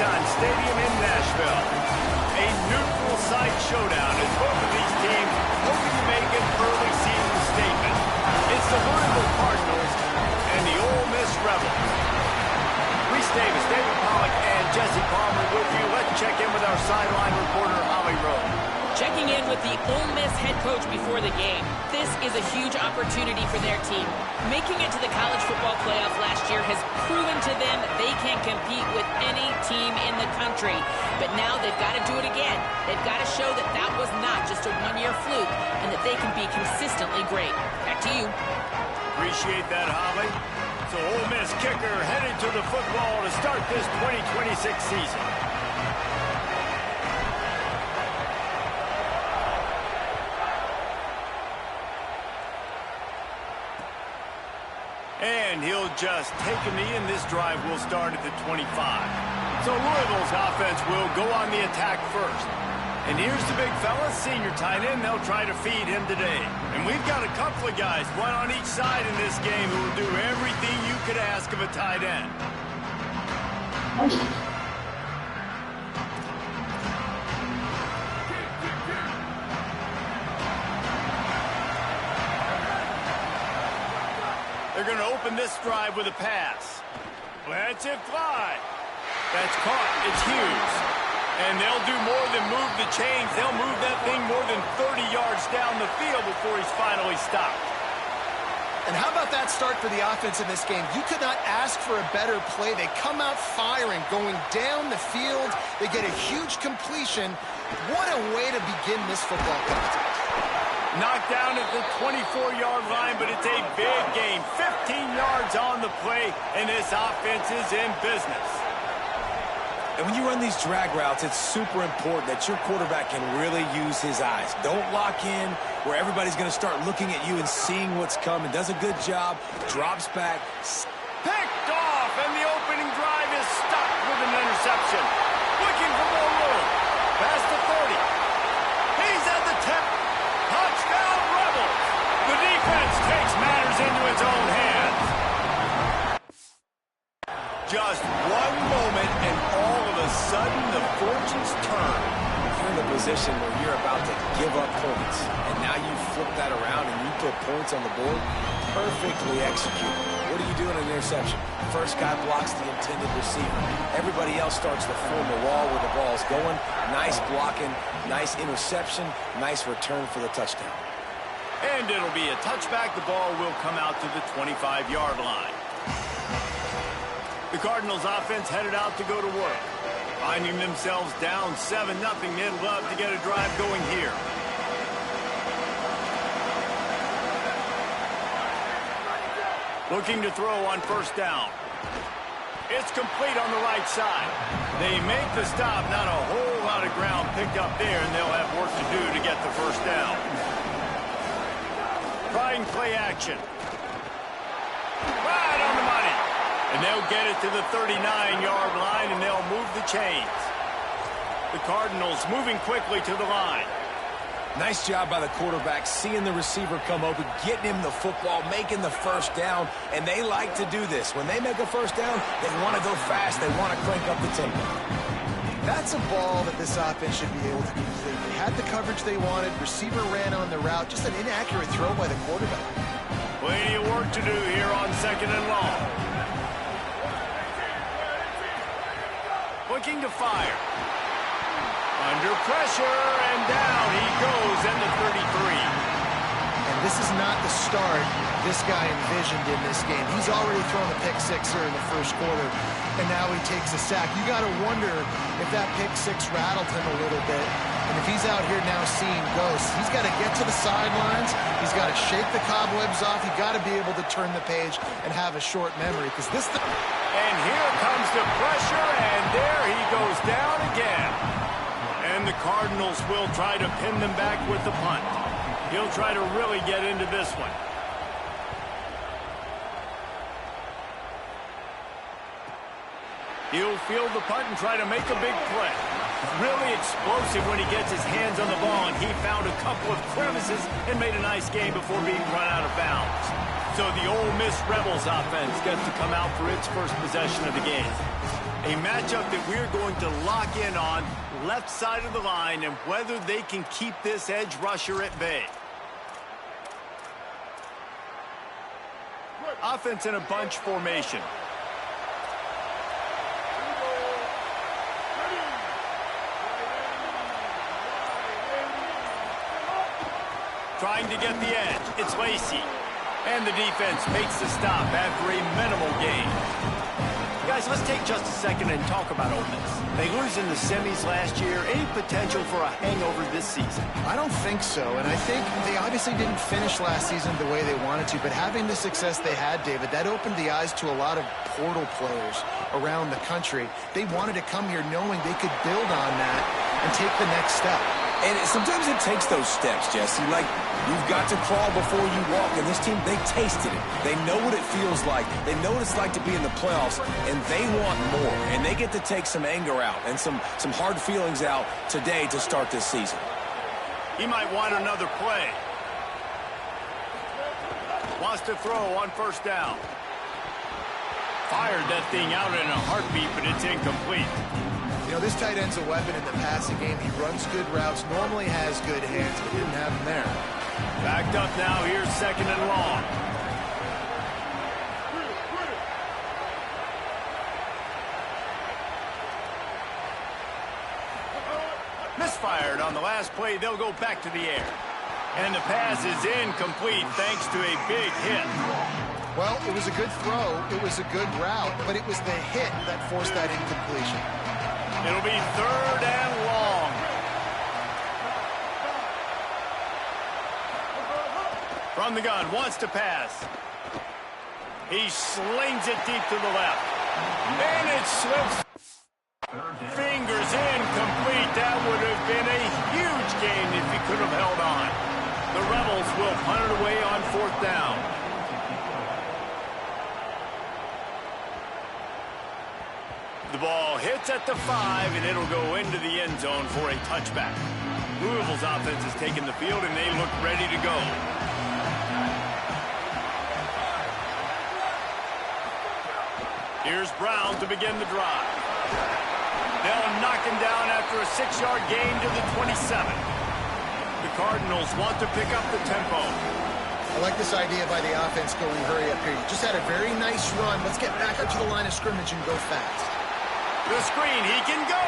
Nissan Stadium in Nashville. A neutral site showdown as both of these teams hoping to make an early season statement. It's the Louisville Cardinals and the Ole Miss Rebels. Reese Davis, David Pollack, and Jesse Palmer with you. Let's check in with our sideline reporter, Holly Rowe. Checking in with the Ole Miss head coach before the game. This is a huge opportunity for their team. Making it to the college football playoff last year has proven to them they can compete with any team in the country. But now they've got to do it again. They've got to show that that was not just a one-year fluke and that they can be consistently great. Back to you. Appreciate that, Holly. So Ole Miss kicker headed to the football to start this 2026 season. And he'll just take a knee, and this drive will start at the 25. So Louisville's offense will go on the attack first. And here's the big fella, senior tight end. They'll try to feed him today. And we've got a couple of guys, one on each side in this game, who will do everything you could ask of a tight end. They're going to open this drive with a pass. Let's it fly. That's caught. It's Hughes. And they'll do more than move the chains. They'll move that thing more than 30 yards down the field before he's finally stopped. And how about that start for the offense in this game? You could not ask for a better play. They come out firing, going down the field. They get a huge completion. What a way to begin this football contest. Knocked down at the 24-yard line, but it's a big game. 15 yards on the play, and this offense is in business. And when you run these drag routes, it's super important that your quarterback can really use his eyes. Don't lock in where everybody's going to start looking at you and seeing what's coming. Does a good job, drops back. Picked off, and the opening drive is stopped with an interception. Looking for more room. Past the 30. He's at the 10. Touchdown, Rebels! The defense takes matters into its own hands. Just one moment, and all of a sudden, the fortunes turn. You're in the position where you're about to give up points, and now you flip that around and you put points on the board. Perfectly executed. What do you do in an interception? First guy blocks the intended receiver. Everybody else starts to form a wall where the ball's going. Nice blocking, nice interception, nice return for the touchdown. And it'll be a touchback. The ball will come out to the 25-yard line. The Cardinals offense headed out to go to work. Finding themselves down 7-0, they'd love to get a drive going here. Looking to throw on first down. It's complete on the right side. They make the stop. Not a whole lot of ground picked up there, and they'll have work to do to get the first down. Trying play action. Right on the money. And they'll get it to the 39-yard line, and they'll move the chains. The Cardinals moving quickly to the line. Nice job by the quarterback, seeing the receiver come open, getting him the football, making the first down, and they like to do this. When they make a first down, they want to go fast. They want to crank up the tempo. That's a ball that this offense should be able to complete. They had the coverage they wanted. Receiver ran on the route. Just an inaccurate throw by the quarterback. Plenty of work to do here on second and long. Looking to fire. Under pressure, and down he goes at the 33. And this is not the start this guy envisioned in this game. He's already thrown a pick six here in the first quarter, and now he takes a sack. You got to wonder if that pick six rattled him a little bit. And if he's out here now seeing ghosts, he's got to get to the sidelines. He's got to shake the cobwebs off. He's got to be able to turn the page and have a short memory, because this... And here comes the pressure, and there he goes down again. And the Cardinals will try to pin them back with the punt. He'll try to really get into this one. He'll field the punt and try to make a big play. Really explosive when he gets his hands on the ball, and he found a couple of crevices and made a nice game before being run out of bounds. So the Ole Miss Rebels offense gets to come out for its first possession of the game. A matchup that we're going to lock in on, left side of the line, and whether they can keep this edge rusher at bay. Offense in a bunch formation. Trying to get the edge. It's Lacey. And the defense makes the stop after a minimal gain. Guys, let's take just a second and talk about Ole Miss. They lose in the semis last year. Any potential for a hangover this season? I don't think so, and I think they obviously didn't finish last season the way they wanted to, but having the success they had, David, that opened the eyes to a lot of portal players around the country. They wanted to come here knowing they could build on that and take the next step. And sometimes it takes those steps, Jesse. Like, you've got to crawl before you walk. And this team, they tasted it. They know what it feels like. They know what it's like to be in the playoffs, and they want more. And they get to take some anger out and some hard feelings out today to start this season. He might want another play. Wants to throw on first down. Fired that thing out in a heartbeat, but it's incomplete. You know, this tight end's a weapon in the passing game. He runs good routes, normally has good hands, but didn't have them there. Backed up now. Here's second and long. Misfired on the last play. They'll go back to the air. And the pass is incomplete thanks to a big hit. Well, it was a good throw. It was a good route, but it was the hit that forced that incompletion. It'll be third and long. From the gun, wants to pass. He slings it deep to the left. And it slips. Fingers incomplete. That would have been a huge gain if he could have held on. The Rebels will punt it away on fourth down. The ball hits at the 5, and it'll go into the end zone for a touchback. Louisville's offense has taken the field, and they look ready to go. Here's Brown to begin the drive. They'll knock him down after a 6-yard gain to the 27. The Cardinals want to pick up the tempo. I like this idea by the offense going hurry up here. You just had a very nice run. Let's get back up to the line of scrimmage and go fast. The screen, he can go.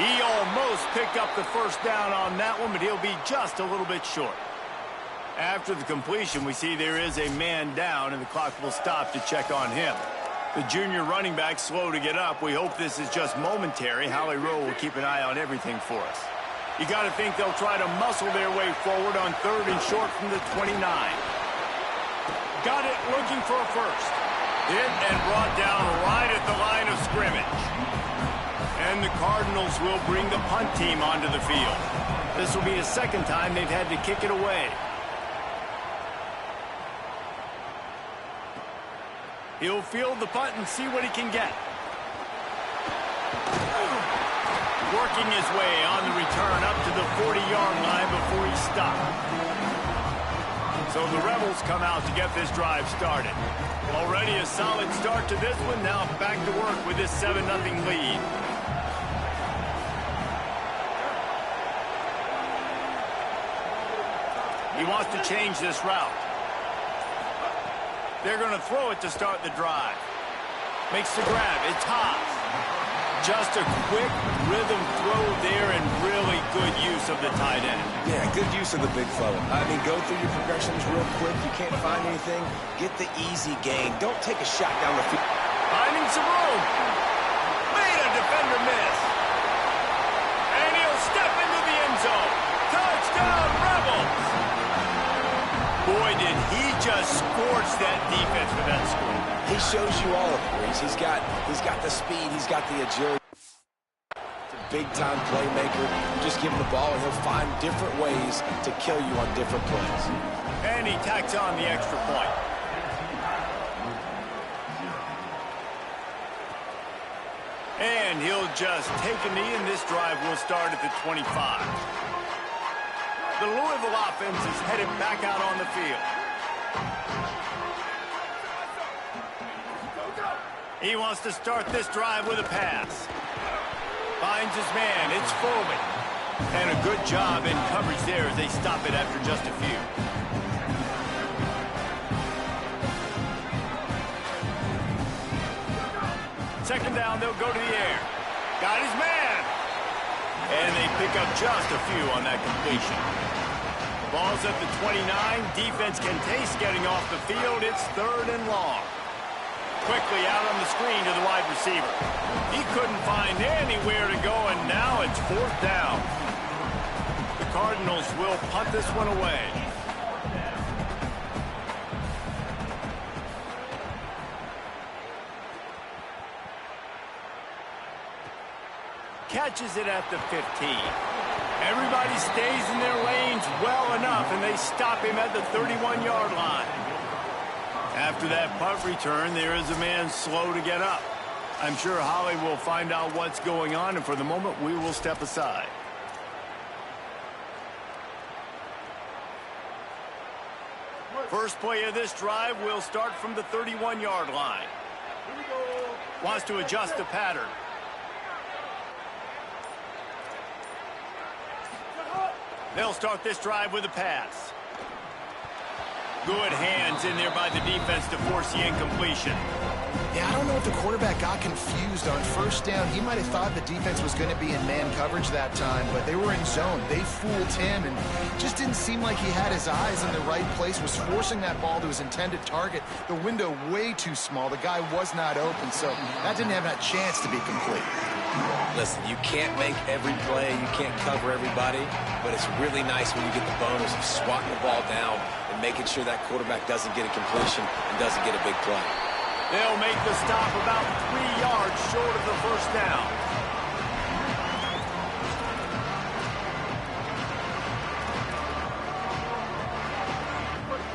He almost picked up the first down on that one, but he'll be just a little bit short. After the completion, we see there is a man down, and the clock will stop to check on him. The junior running back slow to get up. We hope this is just momentary. Howie Rowe will keep an eye on everything for us. You got to think they'll try to muscle their way forward on third and short from the 29. Got it looking for a first. Hit and brought down right at the line of scrimmage. And the Cardinals will bring the punt team onto the field. This will be the second time they've had to kick it away. He'll field the punt and see what he can get. Working his way on the return up to the 40-yard line before he stopped. So the Rebels come out to get this drive started. Already a solid start to this one. Now back to work with this 7-0 lead. He wants to change this route. They're going to throw it to start the drive. Makes the grab. It's Haas. Just a quick rhythm throw there and really good use of the tight end. Yeah, good use of the big fella. I mean, go through your progressions real quick. You can't find anything. Get the easy gain. Don't take a shot down the field. Finding some room. Made a defender miss. And he'll step into the end zone. Touchdown, Rebels. Boy, did he just scorch that defense with that score. He shows you all of it, Reese. He's got the speed. He's got the agility. Big-time playmaker. Just give him the ball, and he'll find different ways to kill you on different plays. And he tacks on the extra point. And he'll just take a knee, and this drive will start at the 25. The Louisville offense is headed back out on the field. He wants to start this drive with a pass. Finds his man. It's Foley. And a good job in coverage there as they stop it after just a few. Second down, they'll go to the air. Got his man. And they pick up just a few on that completion. Ball's at the 29. Defense can taste getting off the field. It's 3rd and long. Quickly out on the screen to the wide receiver. He couldn't find anywhere to go, and now it's 4th down. The Cardinals will punt this one away. Catches it at the 15. Everybody stays in their lanes well enough, and they stop him at the 31-yard line. After that punt return, there is a man slow to get up. I'm sure Holly will find out what's going on, and for the moment, we will step aside. First play of this drive will start from the 31-yard line. Wants to adjust the pattern. They'll start this drive with a pass. Good hands in there by the defense to force the incompletion. Yeah, I don't know if the quarterback got confused on first down. He might have thought the defense was going to be in man coverage that time, but they were in zone. They fooled him, and just didn't seem like he had his eyes in the right place, was forcing that ball to his intended target. The window way too small. The guy was not open, so that didn't have that chance to be complete. Listen, you can't make every play, you can't cover everybody, but it's really nice when you get the bonus of swatting the ball down and making sure that quarterback doesn't get a completion and doesn't get a big play. They'll make the stop about 3 yards short of the first down.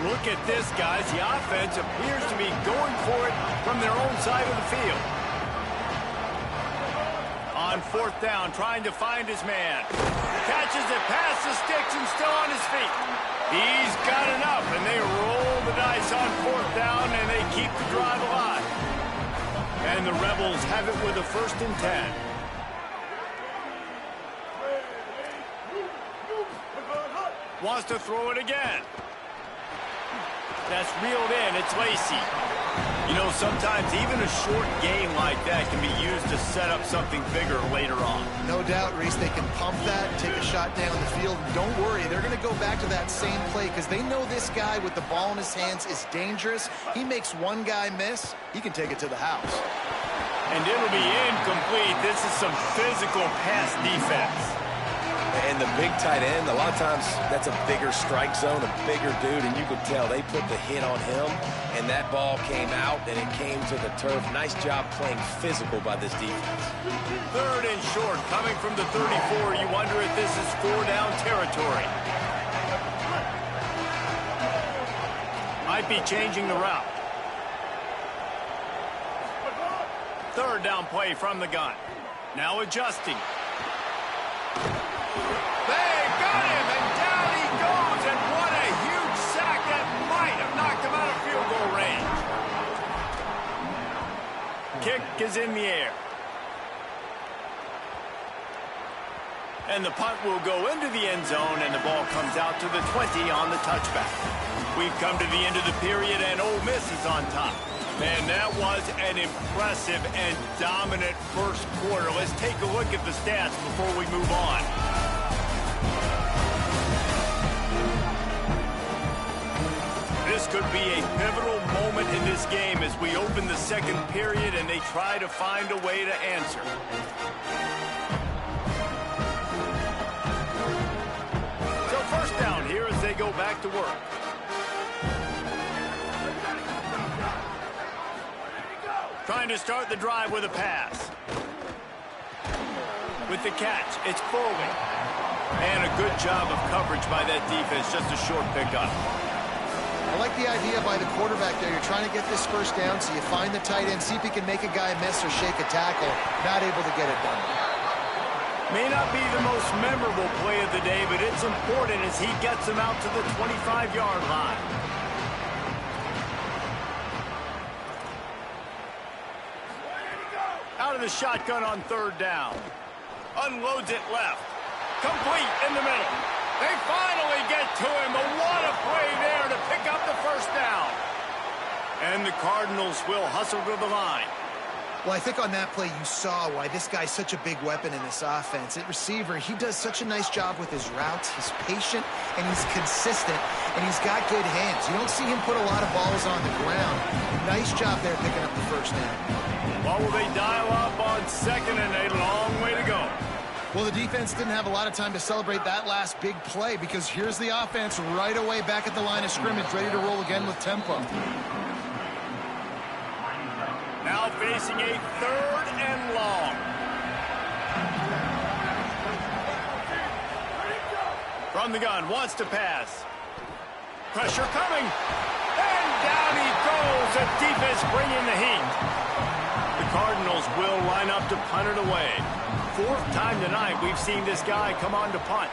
Look at this, guys. The offense appears to be going for it from their own side of the field. On 4th down, trying to find his man. Catches it past the sticks and still on his feet. He's got enough, and they roll the dice on 4th down, and they keep the drive alive. And the Rebels have it with a 1st and 10. Wants to throw it again. That's reeled in. It's Lacy. You know, sometimes even a short game like that can be used to set up something bigger later on. No doubt, Reese, they can pump that, take a shot down the field. And don't worry, they're going to go back to that same play because they know this guy with the ball in his hands is dangerous. He makes one guy miss, he can take it to the house. And it'll be incomplete. This is some physical pass defense. And the big tight end, a lot of times that's a bigger strike zone, a bigger dude, and you could tell they put the hit on him, and that ball came out, and it came to the turf. Nice job playing physical by this defense. 3rd and short, coming from the 34. You wonder if this is 4-down territory. Might be changing the route. 3rd down play from the gun. Now adjusting. They got him, and down he goes, and what a huge sack that might have knocked him out of field goal range. Kick is in the air. And the punt will go into the end zone, and the ball comes out to the 20 on the touchback. We've come to the end of the period, and Ole Miss is on top. Man, that was an impressive and dominant first quarter. Let's take a look at the stats before we move on. This could be a pivotal moment in this game as we open the second period and they try to find a way to answer. So 1st down here as they go back to work. Trying to start the drive with a pass. With the catch, it's Foley. And a good job of coverage by that defense, just a short pickup. I like the idea by the quarterback there. You're trying to get this first down, so you find the tight end, see if he can make a guy miss or shake a tackle. Not able to get it done. May not be the most memorable play of the day, but it's important as he gets him out to the 25-yard line. out of the shotgun on third down. Unloads it left. Complete in the middle. They finally get to him, but what a play there to pick up the first down. And the Cardinals will hustle to the line. Well, I think on that play you saw why this guy's such a big weapon in this offense. At receiver, he does such a nice job with his routes. He's patient, and he's consistent, and he's got good hands. You don't see him put a lot of balls on the ground. Nice job there picking up the first down. What will they dial up on second and a long way to go? Well, the defense didn't have a lot of time to celebrate that last big play because here's the offense right away back at the line of scrimmage, ready to roll again with tempo. Now facing a third and long. From the gun, wants to pass. Pressure coming. And down he goes. The defense bringing the heat. The Cardinals will line up to punt it away. Fourth time tonight we've seen this guy come on to punt.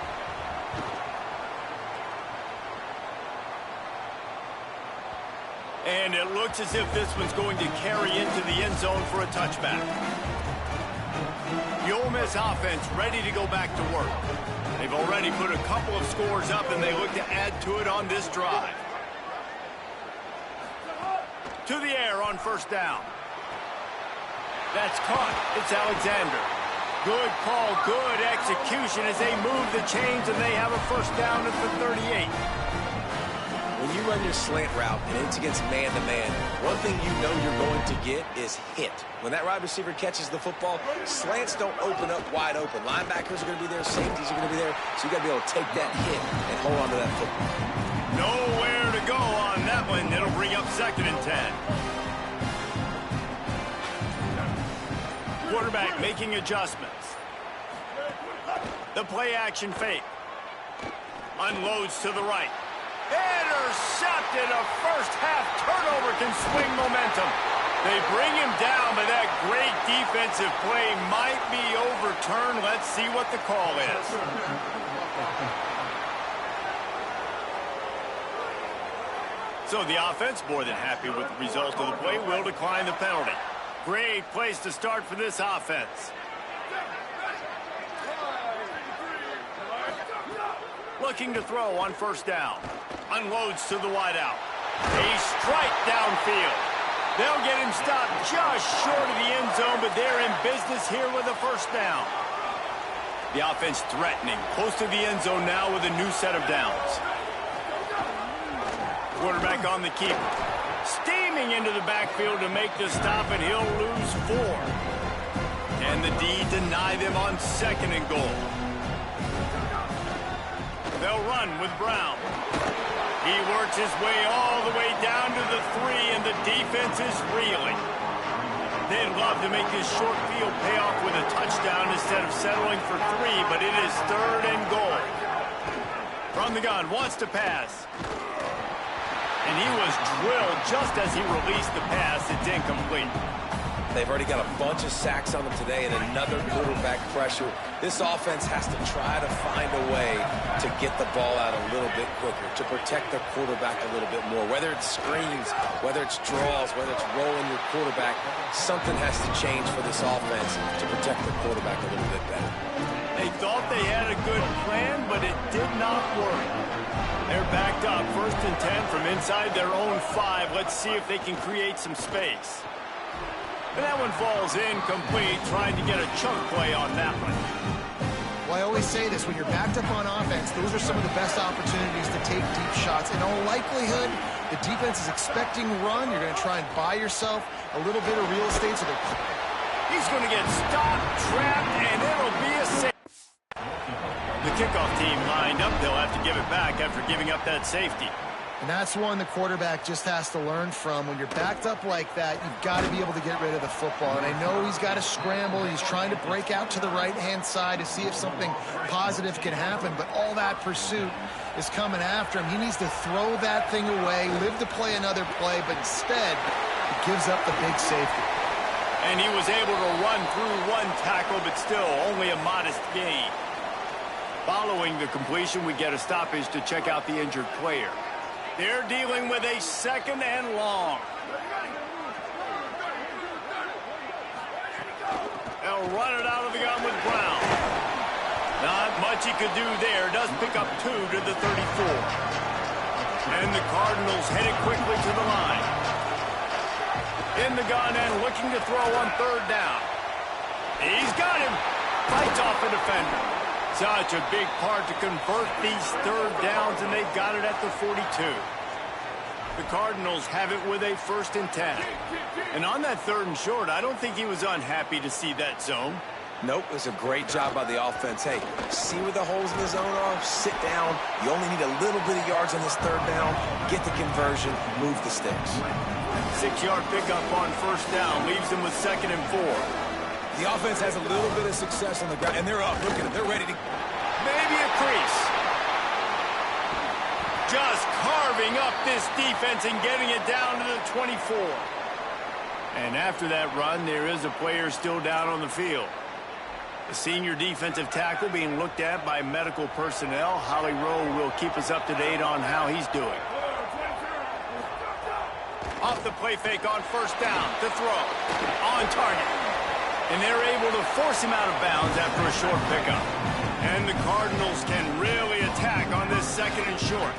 And it looks as if this one's going to carry into the end zone for a touchback. The Ole Miss offense ready to go back to work. They've already put a couple of scores up, and they look to add to it on this drive. To the air on first down. That's caught. It's Alexander. Good call, good execution as they move the chains, and they have a first down at the 38. When you run your slant route and it's against man-to-man, one thing you know you're going to get is hit. When that wide receiver catches the football, slants don't open up wide open. Linebackers are going to be there, safeties are going to be there, so you got to be able to take that hit and hold on to that football. Nowhere to go on that one. It'll bring up second and 10. Quarterback making adjustments. The play action fake. Unloads to the right. Intercepted. A first half turnover can swing momentum. They bring him down, but that great defensive play might be overturned. Let's see what the call is. So the offense, more than happy with the result of the play, will decline the penalty. Great place to start for this offense. Looking to throw on first down. Unloads to the wideout. A strike downfield. They'll get him stopped just short of the end zone, but they're in business here with a first down. The offense threatening. Close to the end zone now with a new set of downs. Quarterback on the keeper. Steaming into the backfield to make the stop, and he'll lose 4. And the D deny them on second and goal. They'll run with Brown. He works his way all the way down to the 3, and the defense is reeling. They'd love to make this short field pay off with a touchdown instead of settling for 3, but it is third and goal. From the gun, wants to pass. And he was drilled just as he released the pass. It's incomplete. They've already got a bunch of sacks on them today and another quarterback pressure. This offense has to try to find a way to get the ball out a little bit quicker, to protect the quarterback a little bit more. Whether it's screens, whether it's draws, whether it's rolling your quarterback, something has to change for this offense to protect the quarterback a little bit better. They thought they had a good plan, but it did not work. They're backed up, first and 10 from inside their own 5. Let's see if they can create some space. And that one falls incomplete, trying to get a chunk play on that one. Well, I always say this, when you're backed up on offense, those are some of the best opportunities to take deep shots. In all likelihood, the defense is expecting run. You're going to try and buy yourself a little bit of real estate. So he's going to get stopped, trapped, and it'll be a safety. The kickoff team lined up. They'll have to give it back after giving up that safety. And that's one the quarterback just has to learn from. When you're backed up like that, you've got to be able to get rid of the football. And I know he's got to scramble. He's trying to break out to the right-hand side to see if something positive can happen. But all that pursuit is coming after him. He needs to throw that thing away, live to play another play, but instead, he gives up the big safety. And he was able to run through one tackle, but still only a modest gain. Following the completion, we get a stoppage to check out the injured player. They're dealing with a second and long. They'll run it out of the gun with Brown. Not much he could do there. Does pick up 2 to the 34. And the Cardinals headed quickly to the line. In the gun and looking to throw on 3rd down. He's got him. Fights off a defender. Such a big part to convert these 3rd downs, and they've got it at the 42. The Cardinals have it with a 1st and 10. And on that 3rd and short, I don't think he was unhappy to see that zone. Nope, it was a great job by the offense. Hey, see where the holes in the zone are? Sit down. You only need a little bit of yards on this 3rd down. Get the conversion. Move the sticks. 6-yard pickup on 1st down. Leaves them with 2nd and 4. The offense has a little bit of success on the ground, and they're up. Look at them. They're ready to... Maybe a crease. Just carving up this defense and getting it down to the 24. And after that run, there is a player still down on the field. The senior defensive tackle being looked at by medical personnel. Holly Rowe will keep us up to date on how he's doing. Off the play fake on 1st down to throw. On target. And they're able to force him out of bounds after a short pickup. And the Cardinals can really attack on this 2nd and short.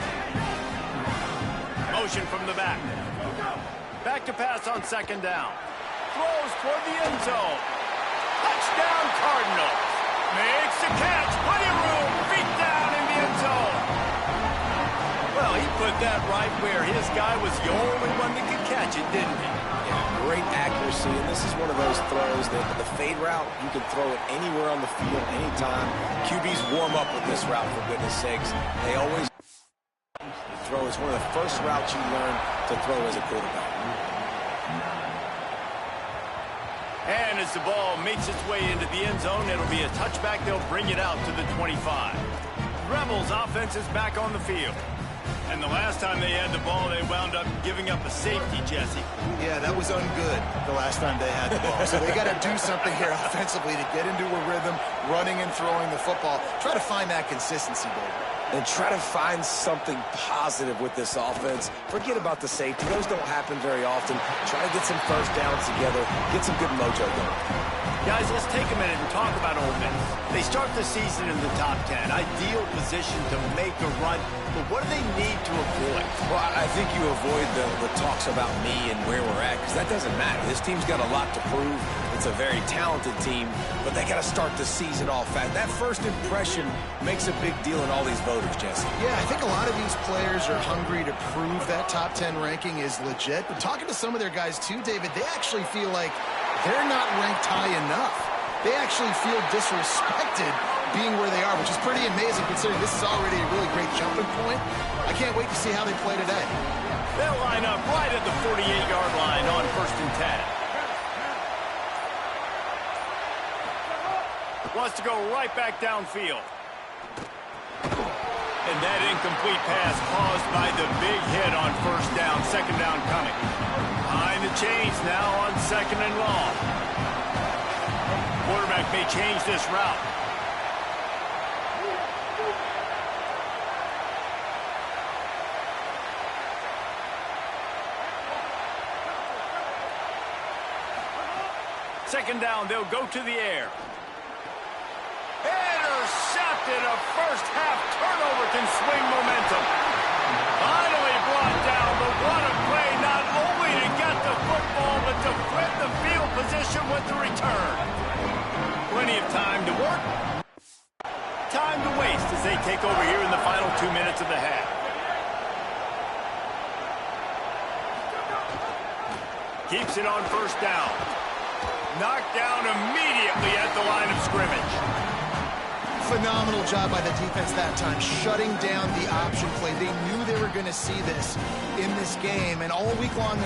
Motion from the back. Back to pass on 2nd down. Throws toward the end zone. Touchdown Cardinals. Makes the catch. Plenty of room. Feet down in the end zone. Well, he put that right where his guy was the only one that could catch it, didn't he? Yeah, great accuracy, and this is one of those throws that the fade route, you can throw it anywhere on the field, anytime. QBs warm up with this route, for goodness sakes. They always throw. It's one of the first routes you learn to throw as a quarterback. And as the ball makes its way into the end zone, it'll be a touchback. They'll bring it out to the 25. Rebels offense is back on the field. And the last time they had the ball, they wound up giving up a safety, Jesse. Yeah, that was ungood the last time they had the ball. So they got to do something here offensively to get into a rhythm, running and throwing the football. Try to find that consistency, Dave. And try to find something positive with this offense. Forget about the safety. Those don't happen very often. Try to get some 1st downs together. Get some good mojo going. Guys, let's take a minute and talk about Ole Miss. They start the season in the top 10. Ideal position to make a run. But what do they need to avoid? Well, I think you avoid the talks about me and where we're at, because that doesn't matter. This team's got a lot to prove. It's a very talented team, but they got to start the season off fast. That first impression makes a big deal in all these voters, Jesse. Yeah, I think a lot of these players are hungry to prove that top 10 ranking is legit. But talking to some of their guys too, David, they actually feel like they're not ranked high enough. They actually feel disrespected being where they are, which is pretty amazing considering this is already a really great jumping point. I can't wait to see how they play today. They'll line up right at the 48-yard line on 1st and 10. Wants to go right back downfield. And that incomplete pass caused by the big hit on 1st down. 2nd down coming. Behind the chains now on 2nd and long. Quarterback may change this route. Second down, they'll go to the air. Intercepted. A first-half turnover can swing momentum. Finally brought down, but what a play, not only to get the football, but to flip the field position with the return. Plenty of time to work. Time to waste as they take over here in the final 2 minutes of the half. Keeps it on 1st down. Knocked down immediately at the line of scrimmage. Phenomenal job by the defense that time, shutting down the option play. They knew they were going to see this in this game, and all week long